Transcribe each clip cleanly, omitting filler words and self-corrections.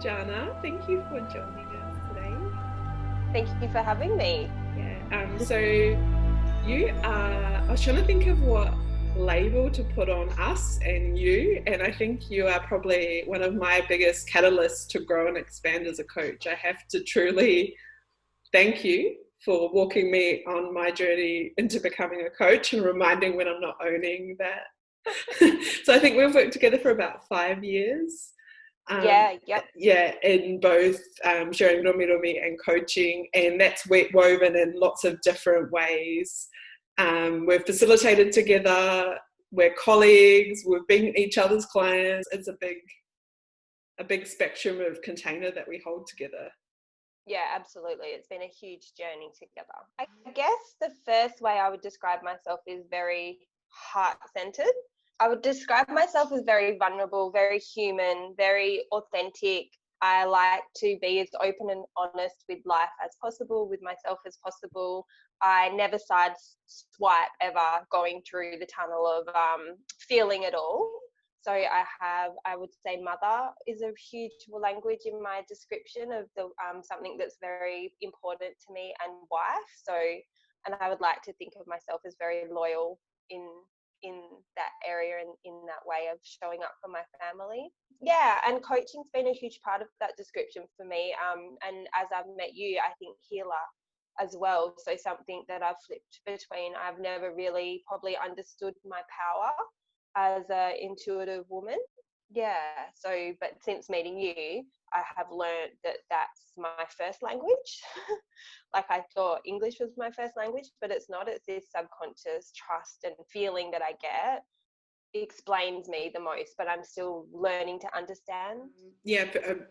Jarna. Thank you for joining us today. Thank you for having me. Yeah. So you are, I was trying to think of what label to put on us and you, and I think you are probably one of my biggest catalysts to grow and expand as a coach. I have to truly thank you for walking me on my journey into becoming a coach and reminding when I'm not owning that. So I think we've worked together for about 5 years. Yep. In both sharing RomiRomi and coaching, and that's woven in lots of different ways. We've facilitated together, we're colleagues, we've been each other's clients. It's a big spectrum of container that we hold together. Yeah, absolutely. It's been a huge journey together. I guess the first way I would describe myself is very heart-centered. I would describe myself as very vulnerable, very human, very authentic. I like to be as open and honest with life as possible, with myself as possible. I never side swipe ever going through the tunnel of feeling it all. So I would say mother is a huge language in my description of the something that's very important to me, and wife. So, and I would like to think of myself as very loyal in that area and in that way of showing up for my family. Yeah, and coaching's been a huge part of that description for me. And as I've met you, I think healer as well. So something that I've flipped between. I've never really probably understood my power as an intuitive woman. Yeah, so but since meeting you, I have learned that that's my first language. Like I thought English was my first language, but it's not. It's this subconscious trust and feeling that I get explains me the most, but I'm still learning to understand. Yeah,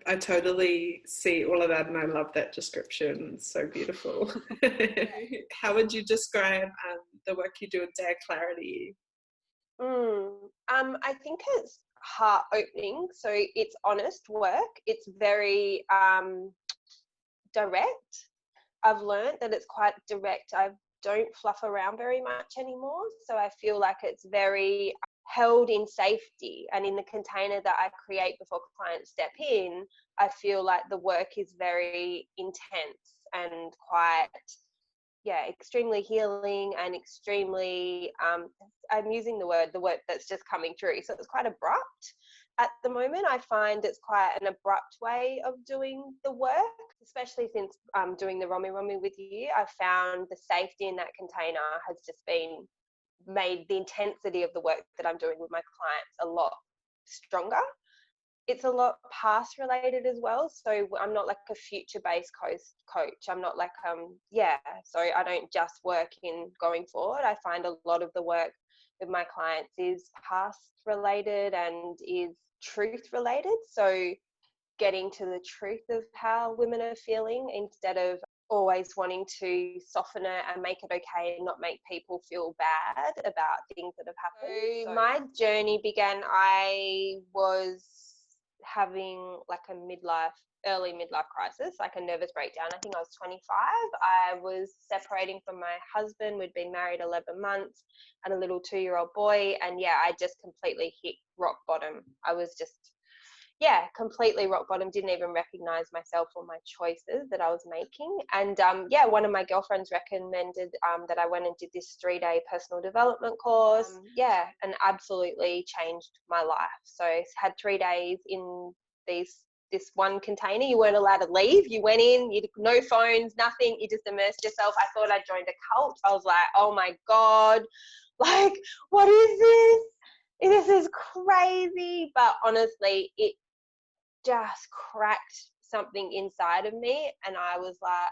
I totally see all of that, and I love that description. It's so beautiful. How would you describe the work you do with Daya Clarity? I think it's heart opening. So it's honest work. It's very direct. I've learned that it's quite direct. I don't fluff around very much anymore. So I feel like it's very held in safety, and in the container that I create before clients step in, I feel like the work is very intense and quite, extremely healing and extremely, I'm using the word that's just coming through. So it's quite abrupt. At the moment, I find it's quite an abrupt way of doing the work, especially since doing the RomiRomi with you. I found the safety in that container has just been made the intensity of the work that I'm doing with my clients a lot stronger. It's a lot past related as well. So I'm not like a future based coach. I'm not like, so I don't just work in going forward. I find a lot of the work with my clients is past related and is truth related. So getting to the truth of how women are feeling instead of always wanting to soften it and make it okay and not make people feel bad about things that have happened. So my journey began, I was having like a early midlife crisis, like a nervous breakdown. I think I was 25. I was separating from my husband. We'd been married 11 months and a little 2-year-old boy. And I just completely hit rock bottom. I was just, completely rock bottom, didn't even recognize myself or my choices that I was making. And one of my girlfriends recommended that I went and did this 3-day personal development course. And absolutely changed my life. So I had 3 days in this one container. You weren't allowed to leave. You went in, you no phones, nothing. You just immersed yourself. I thought I joined a cult. I was like, oh my God, like, what is this? This is crazy. But honestly, it just cracked something inside of me, and I was like,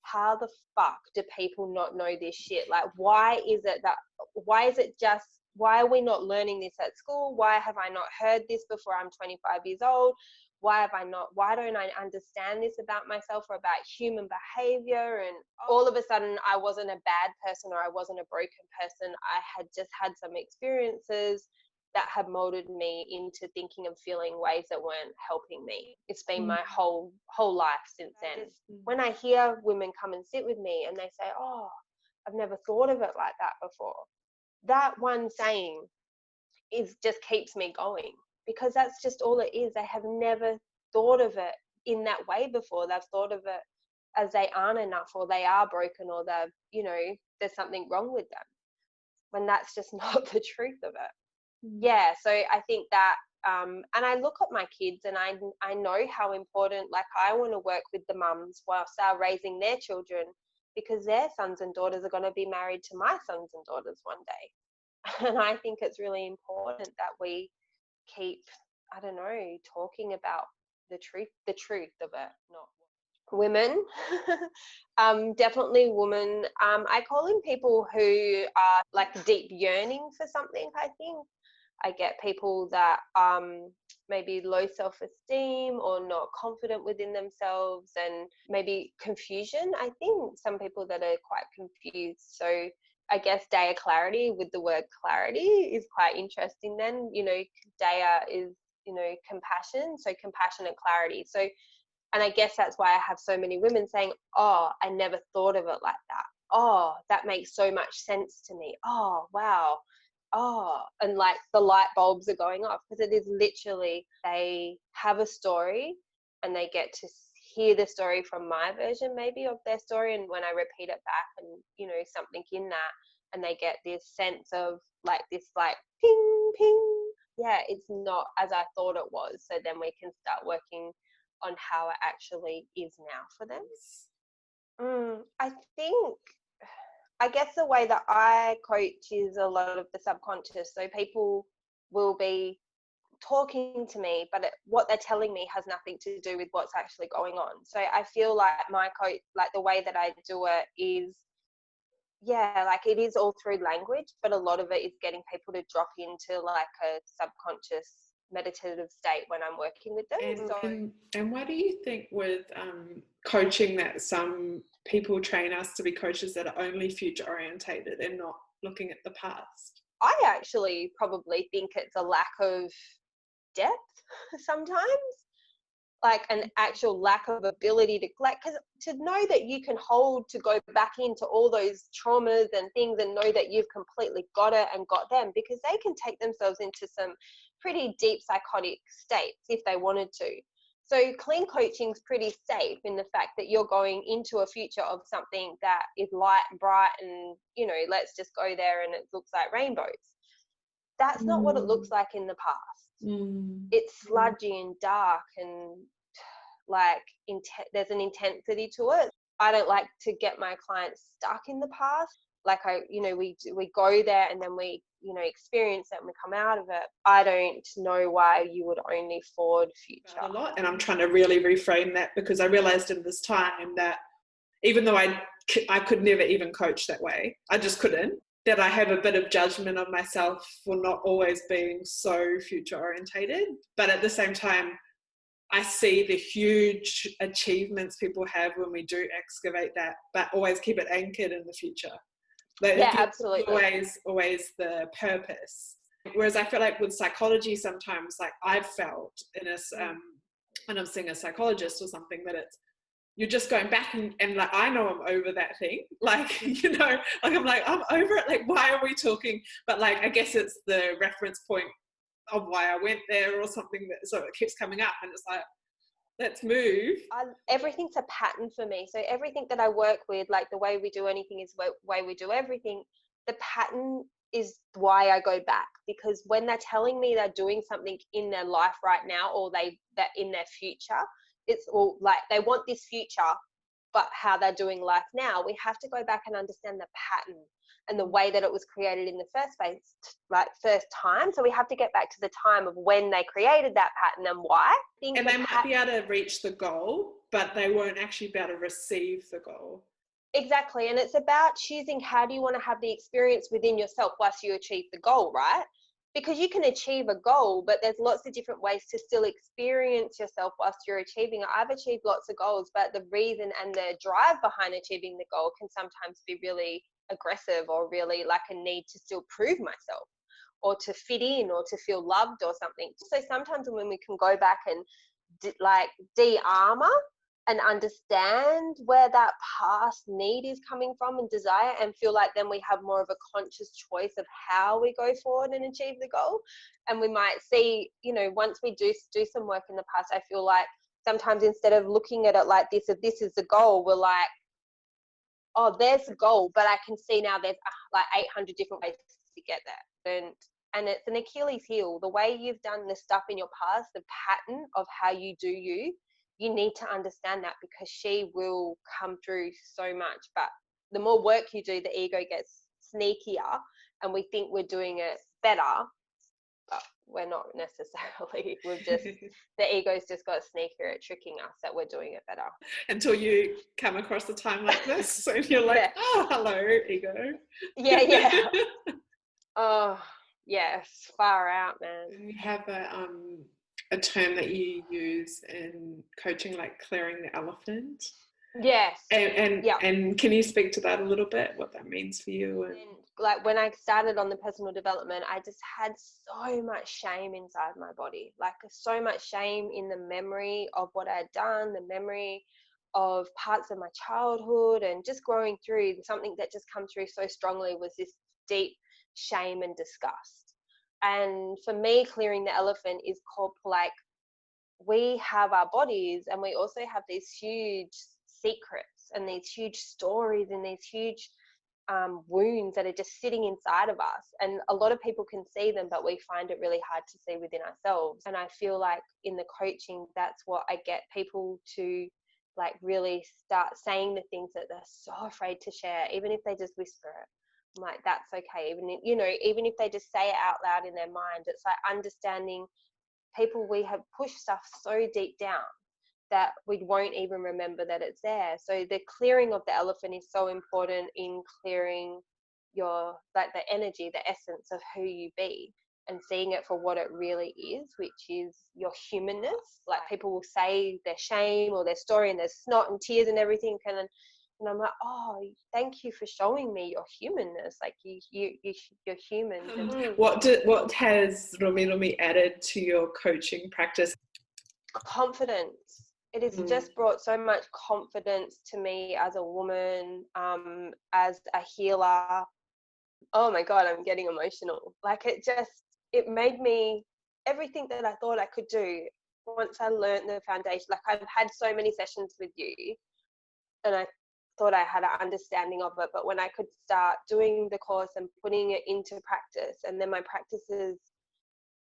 how the fuck do people not know this shit? Like, why are we not learning this at school? Why have I not heard this before I'm 25 years old? Why don't I understand this about myself or about human behavior? And all of a sudden I wasn't a bad person or I wasn't a broken person. I had just had some experiences that have molded me into thinking and feeling ways that weren't helping me. It's been my whole life since then. When I hear women come and sit with me and they say, oh, I've never thought of it like that before, that one saying just keeps me going, because that's just all it is. They have never thought of it in that way before. They've thought of it as they aren't enough, or they are broken, or they're, you know, there's something wrong with them, when that's just not the truth of it. Yeah, so I think that, and I look at my kids, and I know how important, like, I want to work with the mums whilst they're raising their children, because their sons and daughters are going to be married to my sons and daughters one day. And I think it's really important that we keep, I don't know, talking about the truth of it, not women. Definitely women. I call in people who are like deep yearning for something. I think I get people that maybe low self-esteem or not confident within themselves, and maybe confusion. I think some people that are quite confused. So I guess Daya Clarity, with the word clarity, is quite interesting then. You know, Daya is, you know, compassion, so compassion and clarity. So, and I guess that's why I have so many women saying, oh, I never thought of it like that. Oh, that makes so much sense to me. Oh, wow. Oh, and like the light bulbs are going off, because it is literally, they have a story and they get to hear the story from my version maybe of their story, and when I repeat it back, and, you know, something in that, and they get this sense of like this, like, ping ping, yeah, it's not as I thought it was. So then we can start working on how it actually is now for them. I guess the way that I coach is a lot of the subconscious. So people will be talking to me, but what they're telling me has nothing to do with what's actually going on. So I feel like my coach, like the way that I do it is, yeah, like it is all through language, but a lot of it is getting people to drop into like a subconscious meditative state when I'm working with them. And why do you think with coaching that some people train us to be coaches that are only future orientated and not looking at the past? I actually probably think it's a lack of depth sometimes, like an actual lack of ability to, like, because to know that you can hold to go back into all those traumas and things and know that you've completely got it and got them, because they can take themselves into some pretty deep psychotic states if they wanted to. So clean coaching is pretty safe in the fact that you're going into a future of something that is light and bright, and, you know, let's just go there and it looks like rainbows. That's not what it looks like in the past. It's sludgy and dark, and like there's an intensity to it. I don't like to get my clients stuck in the past. Like we go there and then we, experience it and we come out of it. I don't know why you would only forward future. A lot, and I'm trying to really reframe that, because I realized in this time that even though I could never even coach that way, I just couldn't, that I have a bit of judgment of myself for not always being so future orientated. But at the same time, I see the huge achievements people have when we do excavate that, but always keep it anchored in the future. Like, yeah, absolutely. Always the purpose. Whereas I feel like with psychology, sometimes, like I've felt in a, when I'm seeing a psychologist or something, that it's, you're just going back and like, I know I'm over that thing. Like, like I'm like, I'm over it. Like, why are we talking? But like, I guess it's the reference point of why I went there or something, that so it keeps coming up, and it's like, let's move. Everything's a pattern for me. So everything that I work with, like the way we do anything is the way we do everything. The pattern is why I go back, because when they're telling me they're doing something in their life right now, or that in their future, it's all like they want this future, but how they're doing life now, we have to go back and understand the pattern and the way that it was created in the first time. So we have to get back to the time of when they created that pattern and why. And they might be able to reach the goal, but they won't actually be able to receive the goal. Exactly. And it's about choosing how do you want to have the experience within yourself whilst you achieve the goal, right? Because you can achieve a goal, but there's lots of different ways to still experience yourself whilst you're achieving it. I've achieved lots of goals, but the reason and the drive behind achieving the goal can sometimes be really aggressive, or really like a need to still prove myself, or to fit in, or to feel loved or something. So sometimes when we can go back and de-armor and understand where that past need is coming from and desire, and feel like then we have more of a conscious choice of how we go forward and achieve the goal. And we might see, once we do some work in the past, I feel like sometimes instead of looking at it like this, if this is the goal, we're like, oh, there's the goal, but I can see now there's like 800 different ways to get there. And it's an Achilles heel. The way you've done the stuff in your past, the pattern of how you do you need to understand that, because she will come through so much. But the more work you do, the ego gets sneakier and we think we're doing it better, but we're not necessarily. The ego's just got sneakier at tricking us that we're doing it better. Until you come across a time like this and you're like, oh, hello, ego. Yeah. Oh, yes, far out, man. You have a term that you use in coaching, like clearing the elephant. Yes. And can you speak to that a little bit, what that means for you? And like when I started on the personal development, I just had so much shame inside my body, like so much shame in the memory of what I had done, the memory of parts of my childhood, and just growing through. Something that just come through so strongly was this deep shame and disgust. And for me, clearing the elephant is called, like, we have our bodies and we also have these huge secrets and these huge stories and these huge wounds that are just sitting inside of us, and a lot of people can see them, but we find it really hard to see within ourselves. And I feel like in the coaching, that's what I get people to, like, really start saying the things that they're so afraid to share, even if they just whisper it. I'm like, that's okay. Even if they just say it out loud in their mind, it's like understanding people, we have pushed stuff so deep down that we won't even remember that it's there. So the clearing of the elephant is so important in clearing your, like, the energy, the essence of who you be, and seeing it for what it really is, which is your humanness. Like, people will say their shame or their story and there's snot and tears and everything, and I'm like, oh, thank you for showing me your humanness. Like, you're human. What has RomiRomi added to your coaching practice? Confidence. It has just brought so much confidence to me as a woman, as a healer. Oh my God, I'm getting emotional. Like, it made me everything that I thought I could do once I learned the foundation. Like, I've had so many sessions with you and I thought I had an understanding of it, but when I could start doing the course and putting it into practice, and then my practices,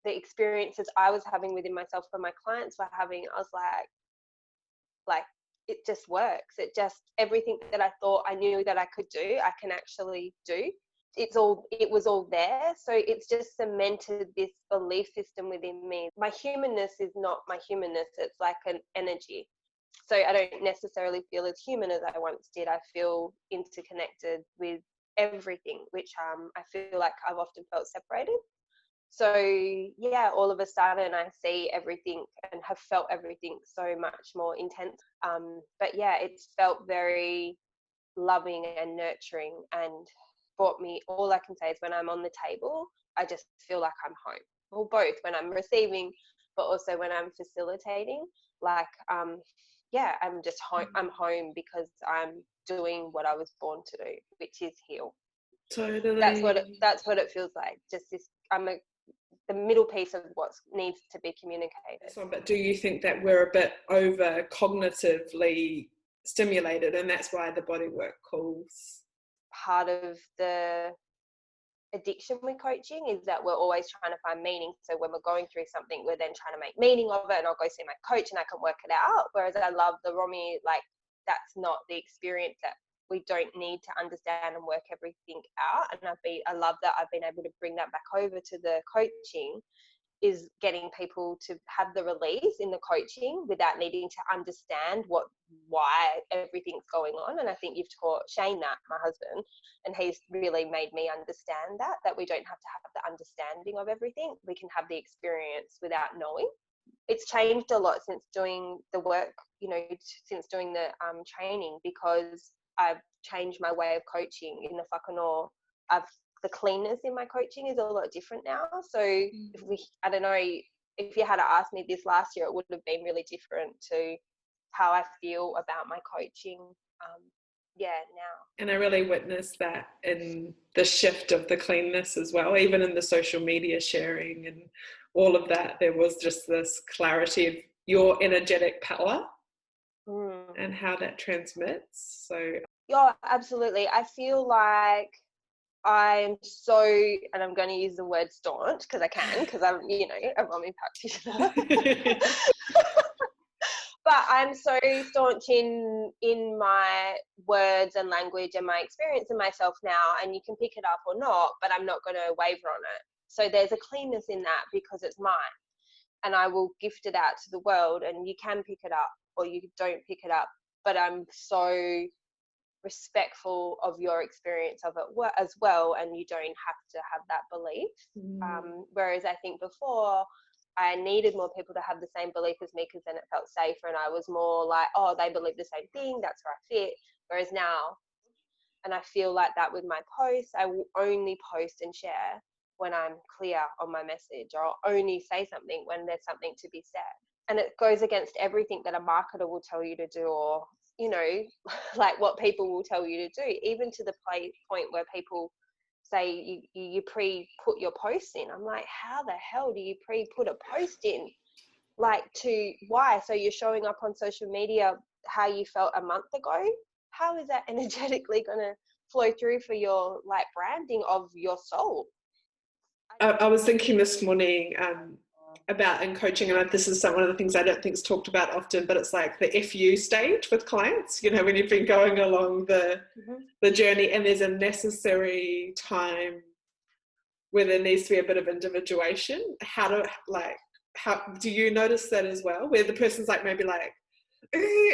the experiences I was having within myself for my clients were having, I was like, it just works. Everything that I thought I knew that I could do, I can actually do. It was all there. So it's just cemented this belief system within me. My humanness is not my humanness. It's like an energy. So I don't necessarily feel as human as I once did. I feel interconnected with everything, which I feel like I've often felt separated. So yeah, all of a sudden I see everything and have felt everything so much more intense. But yeah, it's felt very loving and nurturing, and brought me, all I can say is when I'm on the table, I just feel like I'm home. Well, both when I'm receiving, but also when I'm facilitating, like, yeah, I'm just home. I'm home because I'm doing what I was born to do, which is heal. Totally. That's what it feels like. Just this, the middle piece of what needs to be communicated. So, but do you think that we're a bit over cognitively stimulated, and that's why the bodywork calls? Part of the addiction with coaching is that we're always trying to find meaning. So when we're going through something, we're then trying to make meaning of it, and I'll go see my coach and I can work it out. Whereas I love the Romi, like, that's not the experience. That we don't need to understand and work everything out. And I love that I've been able to bring that back over to the coaching, is getting people to have the release in the coaching without needing to understand why everything's going on. And I think you've taught Shane that, my husband, and he's really made me understand that we don't have to have the understanding of everything. We can have the experience without knowing. It's changed a lot since doing the work, since doing the training, because I've changed my way of coaching in the whakano. The cleanness in my coaching is a lot different now. So I don't know, if you had to ask me this last year, it would have been really different to how I feel about my coaching now. And I really witnessed that in the shift of the cleanness as well, even in the social media sharing and all of that. There was just this clarity of your energetic power and how that transmits. So yeah, absolutely. I feel like I'm so, and I'm going to use the word staunch because I can, because I'm, a Romi practitioner. But I'm so staunch in my words and language and my experience in myself now, and you can pick it up or not, but I'm not going to waver on it. So there's a cleanness in that because it's mine, and I will gift it out to the world, and you can pick it up or you don't pick it up. But I'm so respectful of your experience of it as well, and you don't have to have that belief. Whereas I think before I needed more people to have the same belief as me, because then it felt safer, and I was more like, oh, they believe the same thing, that's where I fit. Whereas now, and I feel like that with my posts, I will only post and share when I'm clear on my message, or I'll only say something when there's something to be said. And it goes against everything that a marketer will tell you to do, or like what people will tell you to do, even to the point where people say you pre-put your posts in. I'm like, how the hell do you pre-put a post in? Like, to why? So you're showing up on social media how you felt a month ago? How is that energetically going to flow through for your branding of your soul? I was thinking this morning about in coaching, and this is one of the things I don't think is talked about often, but it's like the FU stage with clients, when you've been going along the journey, and there's a necessary time where there needs to be a bit of individuation. How do you notice that as well, where the person's like, maybe like,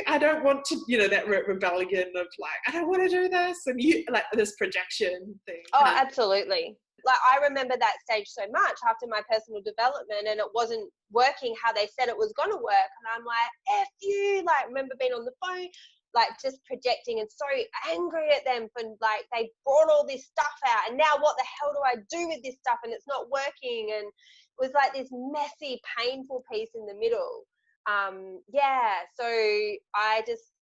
I don't want to, that rebellion of like, I don't want to do this, and you like this projection thing. Oh, absolutely. Like, I remember that stage so much after my personal development, and it wasn't working how they said it was going to work. And I'm like, F you. Like, I remember being on the phone, like just projecting and so angry at them for like, they brought all this stuff out, and now what the hell do I do with this stuff? And it's not working. And it was like this messy, painful piece in the middle. So I just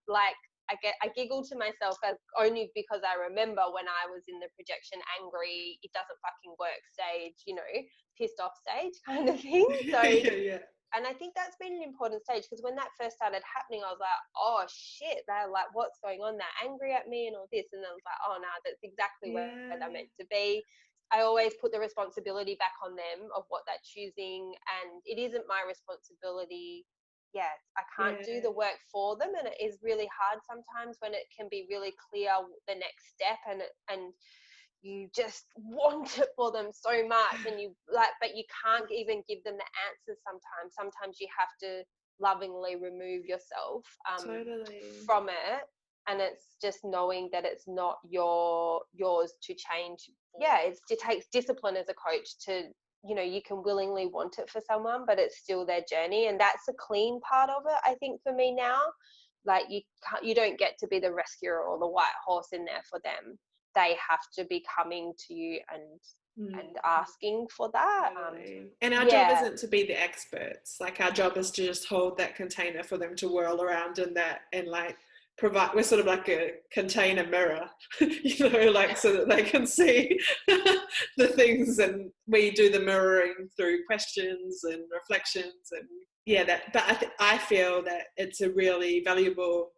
I giggle to myself only because I remember when I was in the projection, angry, it doesn't fucking work stage, pissed off stage kind of thing. So yeah. And I think that's been an important stage, because when that first started happening, I was like, oh shit, they're like, what's going on? They're angry at me and all this. And then I was like, oh no, that's exactly where they're meant to be. I always put the responsibility back on them of what they're choosing, and it isn't my responsibility. Yes, I can't do the work for them, and it is really hard sometimes when it can be really clear the next step, and you just want it for them so much, and but you can't even give them the answers sometimes. Sometimes you have to lovingly remove yourself from it, and it's just knowing that it's not yours to change. It takes discipline as a coach to, you can willingly want it for someone, but it's still their journey, and that's the clean part of it, I think, for me now. Like, you don't get to be the rescuer or the white horse in there for them. They have to be coming to you and asking for that. And our job isn't to be the experts. Like, our job is to just hold that container for them to whirl around in that, and like provide. We're sort of like a container mirror, so that they can see the things, and we do the mirroring through questions and reflections, and but I feel that it's a really valuable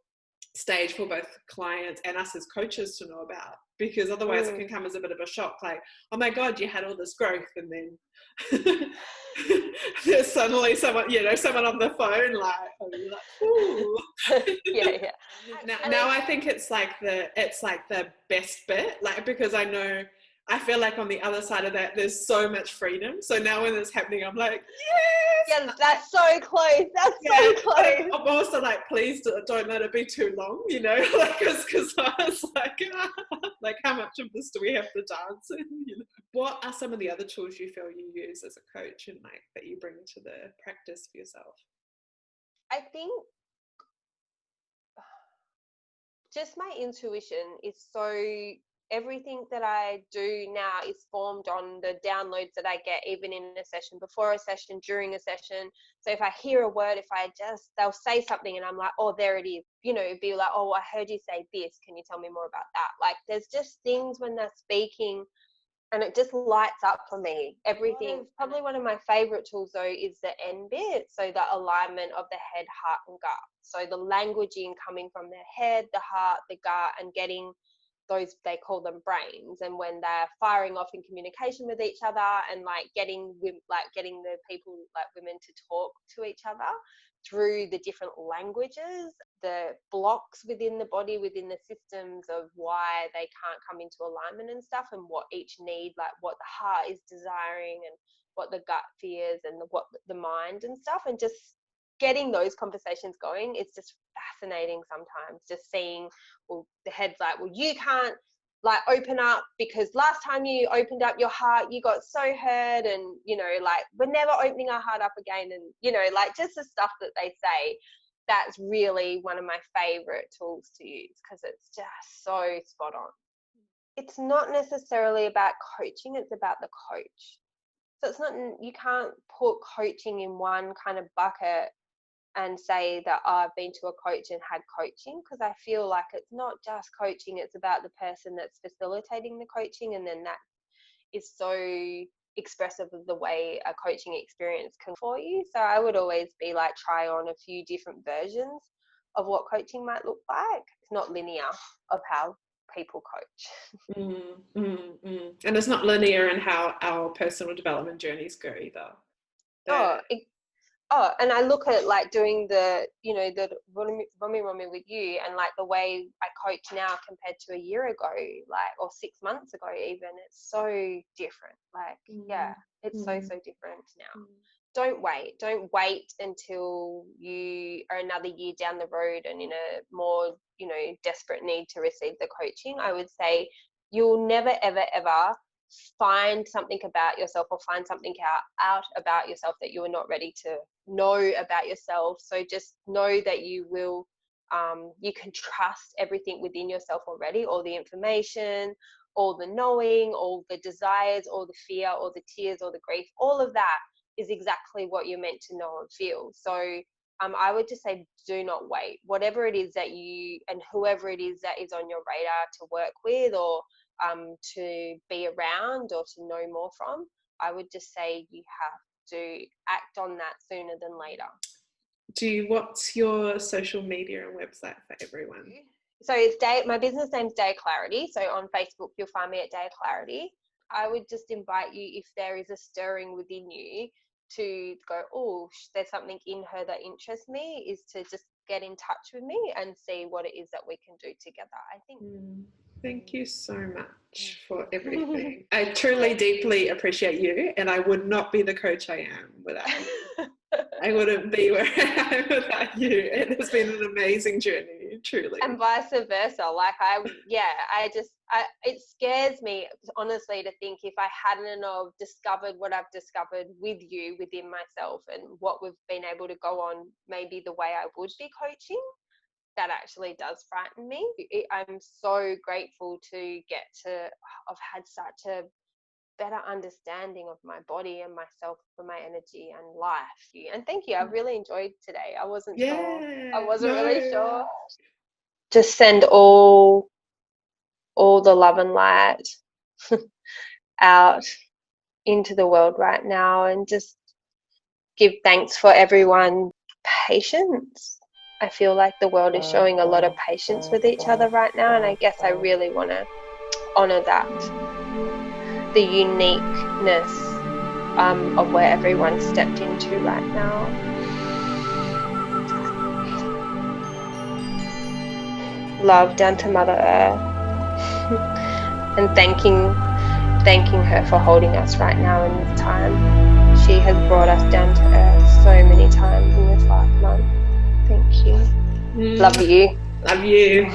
stage for both clients and us as coaches to know about, because otherwise it can come as a bit of a shock, like, oh my god, you had all this growth, and then there's suddenly someone on the phone, like, oh, you're like, ooh. Now I think it's like the best bit, like, because I feel like on the other side of that there's so much freedom. So now when it's happening, I'm like, yes, that's so close. That's so close. I'm also like, please don't let it be too long, because I was like, how much of this do we have to dance in? What are some of the other tools you feel you use as a coach, and like that you bring to the practice for yourself? I think just my intuition is everything that I do now is formed on the downloads that I get, even in a session, before a session, during a session. So if I hear a word, they'll say something and I'm like, oh, there it is. Be like, oh, I heard you say this. Can you tell me more about that? Like, there's just things when they're speaking, and it just lights up for me. Everything. Probably one of my favorite tools though is the N bit, so the alignment of the head, heart and gut. So the languaging coming from the head, the heart, the gut, and getting those, they call them brains, and when they're firing off in communication with each other, and like getting the people, like women, to talk to each other through the different languages, the blocks within the body, within the systems of why they can't come into alignment and stuff, and what each need, like what the heart is desiring and what the gut fears and what the mind and stuff, and just getting those conversations going. It's just fascinating sometimes, just seeing, well, the head's like, well, you can't like open up because last time you opened up your heart you got so hurt, and you know, like we're never opening our heart up again, and you know, like just the stuff that they say. That's really one of my favorite tools to use, because it's just so spot on. It's not necessarily about coaching, it's about the coach. So it's not, you can't put coaching in one kind of bucket and say that, oh, I've been to a coach and had coaching, because I feel like it's not just coaching, it's about the person that's facilitating the coaching, and then that is so expressive of the way a coaching experience can for you. So I would always be like, try on a few different versions of what coaching might look like. It's not linear of how people coach. And it's not linear in how our personal development journeys go either. And I look at like doing the, you know, the RomiRomi with you, and like the way I coach now compared to a year ago, like, or 6 months ago even, it's so different. Like, it's so different now. Don't wait until you are another year down the road and in a more, you know, desperate need to receive the coaching. I would say you'll never, ever, ever find something about yourself or find something out about yourself that you are not ready to know about yourself. So just know that you will, you can trust everything within yourself already, all the information, all the knowing, all the desires, all the fear, all the tears, all the grief, all of that is exactly what you're meant to know and feel. So I would just say, do not wait. Whatever it is that you, and whoever it is that is on your radar to work with, or to be around, or to know more from, I would just say you have to act on that sooner than later. What's your social media and website for everyone? So it's my business name's Daya Clarity. So on Facebook, you'll find me at Daya Clarity. I would just invite you, if there is a stirring within you, to go, oh, there's something in her that interests me, is to just get in touch with me and see what it is that we can do together, I think. Thank you so much for everything. I truly, deeply appreciate you, and I would not be the coach I am without you. I wouldn't be where I am without you. It has been an amazing journey, truly. And vice versa. Like it scares me, honestly, to think if I hadn't have discovered what I've discovered with you within myself, and what we've been able to go on, maybe the way I would be coaching, that actually does frighten me. I'm so grateful to get to have had such a better understanding of my body and myself, for my energy and life. And thank you. I really enjoyed today. I wasn't sure. I wasn't really sure. Just send all the love and light out into the world right now, and just give thanks for everyone's patience. I feel like the world is showing a lot of patience with each other right now, and I guess I really want to honor that, the uniqueness of where everyone stepped into right now. Love down to Mother Earth, and thanking her for holding us right now in this time. She has brought us down to earth so many times in this lifetime. Thank you. Love you. Love you.